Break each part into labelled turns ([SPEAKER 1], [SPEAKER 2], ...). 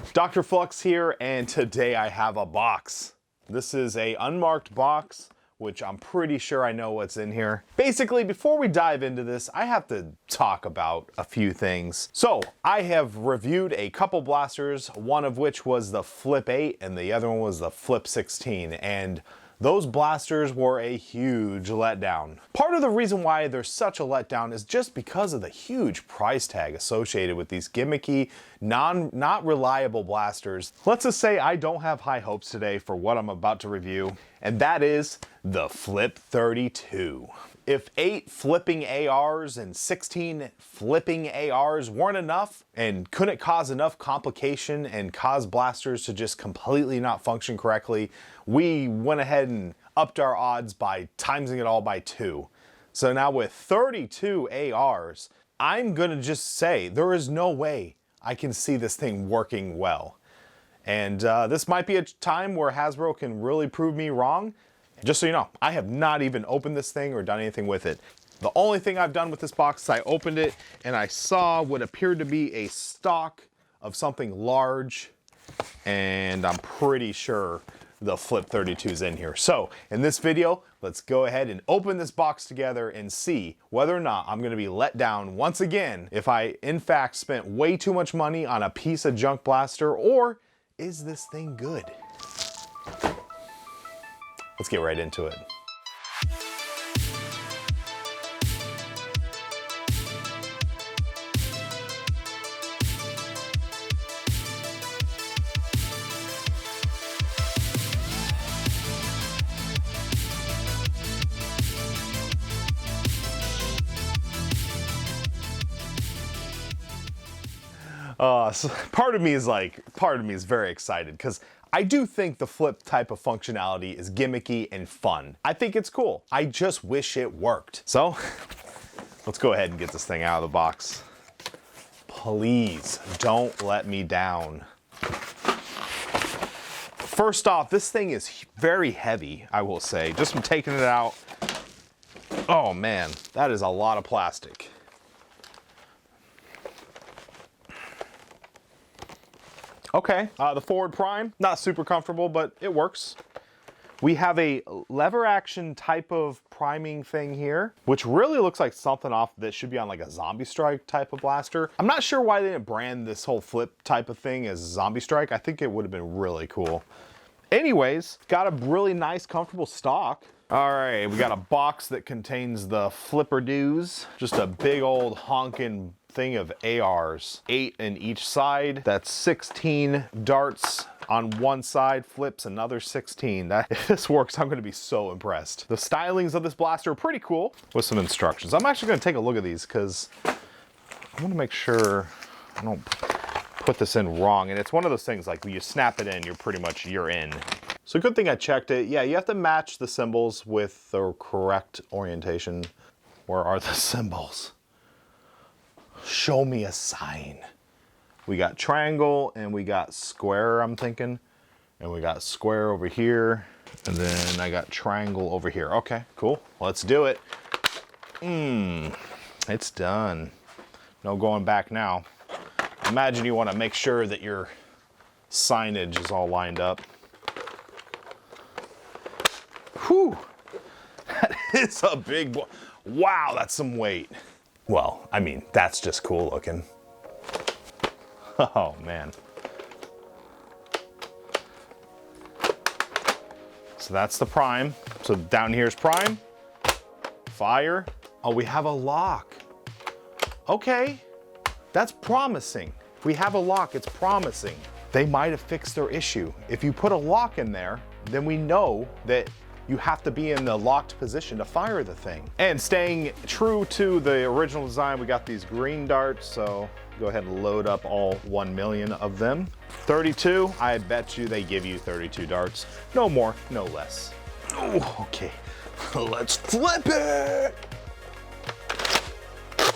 [SPEAKER 1] DrFlux here, and today I have a box. This is a unmarked box, which I'm pretty sure I know what's in here. Basically, before we dive into this, I have to talk about a few things. So, I have reviewed a couple blasters, one of which was the Flip 8 and the other one was the Flip 16, and those blasters were a huge letdown. Part of the reason why they're such a letdown is just because of the huge price tag associated with these gimmicky, not reliable blasters. Let's just say I don't have high hopes today for what I'm about to review, and that is the Flip 32. If 8 flipping ARs and 16 flipping ARs weren't enough and couldn't cause enough complication and cause blasters to just completely not function correctly, we went ahead and upped our odds by timesing it all by 2. So now with 32 ARs, I'm gonna just say there is no way I can see this thing working well. And this might be a time where Hasbro can really prove me wrong. Just so you know, I have not even opened this thing or done anything with it. The only thing I've done with this box is I opened it and I saw what appeared to be a stock of something large, and I'm pretty sure the Flip 32 is in here. So in this video, let's go ahead and open this box together and see whether or not I'm gonna be let down once again if I in fact spent way too much money on a piece of junk blaster, or is this thing good? Let's get right into it. So part of me is very excited because I do think the Flip type of functionality is gimmicky and fun. I think it's cool. I just wish it worked. So let's go ahead and get this thing out of the box. Please don't let me down. First off, this thing is very heavy, I will say. Just from taking it out, oh man, that is a lot of plastic. Okay, the forward prime, not super comfortable, but it works. We have a lever action type of priming thing here, which really looks like something off that should be on like a Zombie Strike type of blaster. I'm not sure why they didn't brand this whole Flip type of thing as Zombie Strike. I think it would have been really cool. Anyways, got a really nice, comfortable stock. All right, we got a box that contains the Flipper-doos, just a big old honking thing of ARs, 8 in each side. That's 16 darts on one side, flips another 16. If this works, I'm gonna be so impressed. The stylings of this blaster are pretty cool with some instructions. I'm actually gonna take a look at these because I wanna make sure I don't put this in wrong. And it's one of those things like when you snap it in, you're in. So good thing I checked it. Yeah, you have to match the symbols with the correct orientation. Where are the symbols? Show me a sign. We got triangle and we got square, I'm thinking. And we got square over here. And then I got triangle over here. Okay, cool. Let's do it. It's done. No going back now. Imagine you want to make sure that your signage is all lined up. Whew. That is a big boy. Wow, that's some weight. Well, I mean, that's just cool looking. Oh, man. So that's the prime. So down here's prime. Fire. Oh, we have a lock. Okay, that's promising. We have a lock, it's promising. They might have fixed their issue. If you put a lock in there, then we know that you have to be in the locked position to fire the thing. And staying true to the original design, we got these green darts, so go ahead and load up all 1 million of them. 32, I bet you they give you 32 darts. No more, no less. Oh, okay, let's flip it.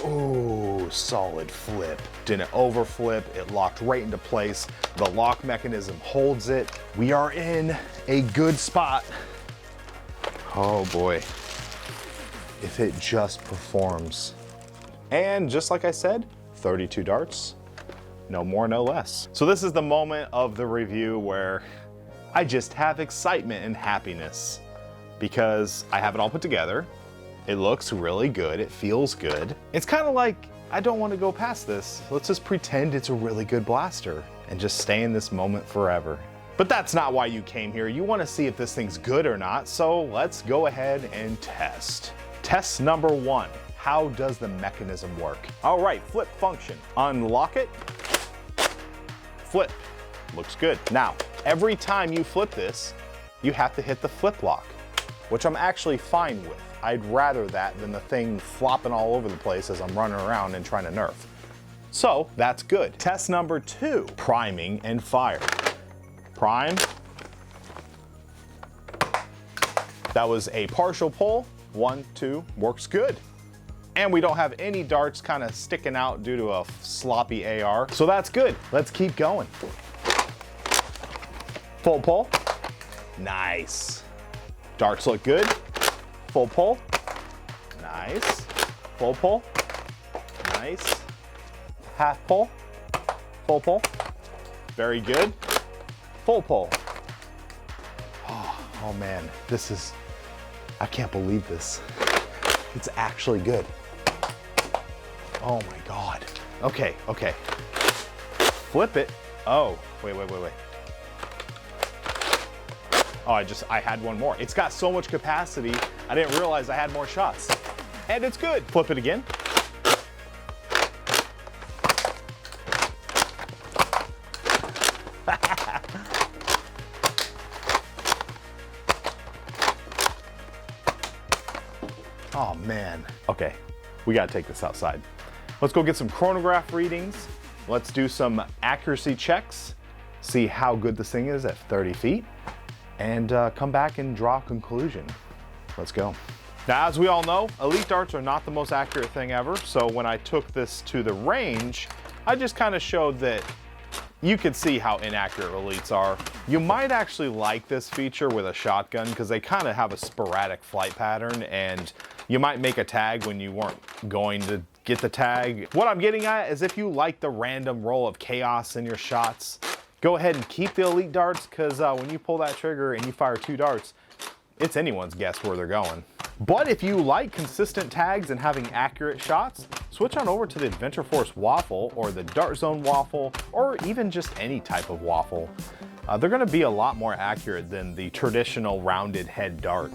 [SPEAKER 1] Oh, solid flip. Didn't overflip, it locked right into place. The lock mechanism holds it. We are in a good spot. Oh boy, if it just performs. And just like I said, 32 darts, No more, no less. So this is the moment of the review where I just have excitement and happiness because I have it all put together. It looks really good. It feels good. It's kind of like, I don't want to go past this. Let's just pretend it's a really good blaster and just stay in this moment forever. But that's not why you came here. You want to see if this thing's good or not. So let's go ahead and test. Test number 1. How does the mechanism work? All right, flip function. Unlock it. Flip. Looks good. Now, every time you flip this, you have to hit the flip lock, which I'm actually fine with. I'd rather that than the thing flopping all over the place as I'm running around and trying to Nerf. So that's good. Test number 2, priming and fire. Prime. That was a partial pull. 1, 2, works good. And we don't have any darts kind of sticking out due to a sloppy AR. So that's good. Let's keep going. Full pull. Nice. Darts look good. Full pull. Nice. Full pull. Nice. Half pull. Full pull. Very good. Full pull. Oh man, this is, I can't believe this. It's actually good. Oh my God. Okay, okay. Flip it. Oh, wait. Oh, I had one more. It's got so much capacity, I didn't realize I had more shots. And it's good. Flip it again. Oh man. Okay, we gotta take this outside. Let's go get some chronograph readings. Let's do some accuracy checks, see how good this thing is at 30 feet. And come back and draw a conclusion. Let's go. Now, as we all know, elite darts are not the most accurate thing ever. So when I took this to the range, I just kind of showed that you could see how inaccurate elites are. You might actually like this feature with a shotgun because they kind of have a sporadic flight pattern and you might make a tag when you weren't going to get the tag. What I'm getting at is if you like the random roll of chaos in your shots, go ahead and keep the elite darts because when you pull that trigger and you fire 2 darts, it's anyone's guess where they're going. But if you like consistent tags and having accurate shots, switch on over to the Adventure Force Waffle or the Dart Zone Waffle or even just any type of waffle. They're going to be a lot more accurate than the traditional rounded head dart.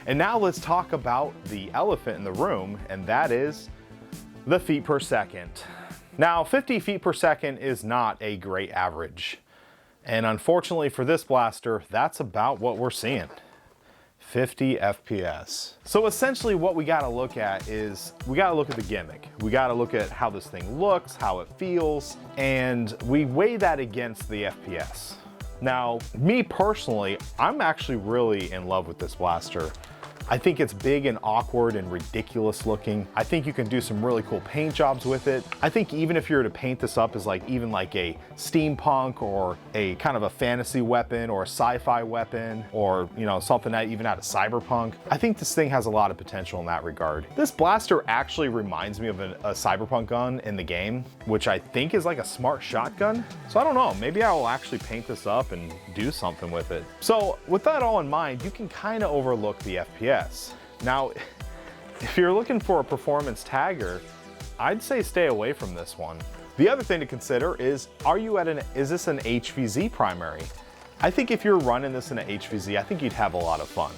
[SPEAKER 1] And now let's talk about the elephant in the room, and that is the feet per second. Now, 50 feet per second is not a great average. And unfortunately for this blaster, that's about what we're seeing. 50 FPS. So essentially what we gotta look at is, we gotta look at the gimmick. We gotta look at how this thing looks, how it feels, and we weigh that against the FPS. Now, me personally, I'm actually really in love with this blaster. I think it's big and awkward and ridiculous looking. I think you can do some really cool paint jobs with it. I think even if you were to paint this up as even like a steampunk or a kind of a fantasy weapon or a sci-fi weapon or, you know, something that even out of cyberpunk, I think this thing has a lot of potential in that regard. This blaster actually reminds me of a cyberpunk gun in the game, which I think is like a smart shotgun. So I don't know, maybe I will actually paint this up and do something with it. So with that all in mind, you can kind of overlook the FPS. Now, if you're looking for a performance tagger, I'd say stay away from this one. The other thing to consider is, is this an HVZ primary? I think if you're running this in an HVZ, I think you'd have a lot of fun.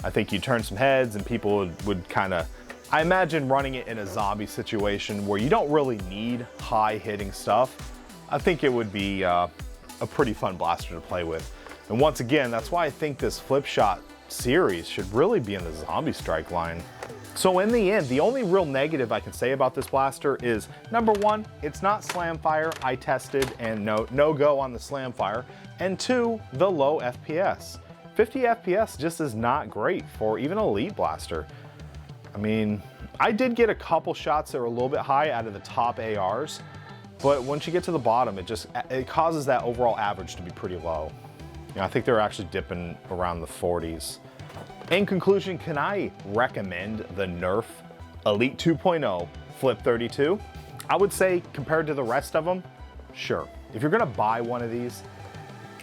[SPEAKER 1] I think you'd turn some heads and people would kind of, I imagine running it in a zombie situation where you don't really need high hitting stuff. I think it would be a pretty fun blaster to play with. And once again, that's why I think this flip shot series should really be in the zombie strike line. So in the end, the only real negative I can say about this blaster is, number one, it's not slam fire. I tested and no go on the slam fire. And two, the low FPS. 50 FPS just is not great for even an elite blaster. I mean, I did get a couple shots that were a little bit high out of the top ARs, but once you get to the bottom, it causes that overall average to be pretty low. You know, I think they're actually dipping around the 40s. In conclusion, can I recommend the Nerf Elite 2.0 Flip 32? I would say compared to the rest of them, sure. If you're gonna buy one of these,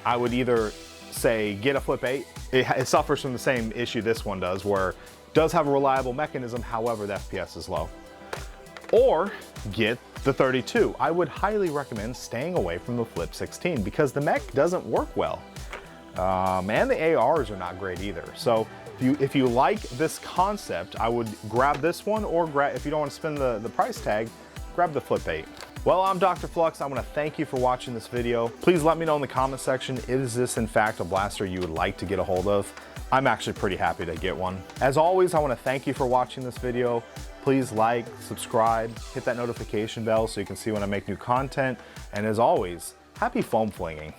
[SPEAKER 1] I would either say get a Flip 8. It suffers from the same issue this one does, where it does have a reliable mechanism, however the FPS is low. Or get the 32. I would highly recommend staying away from the Flip 16 because the mech doesn't work well. And the ARs are not great either. So if you like this concept, I would grab this one, or if you don't want to spend the price tag, grab the Flip 8. Well, I'm DrFlux. I want to thank you for watching this video. Please let me know in the comment section, is this in fact a blaster you would like to get a hold of? I'm actually pretty happy to get one. As always, I want to thank you for watching this video. Please like, subscribe, hit that notification bell so you can see when I make new content. And as always, happy foam flinging.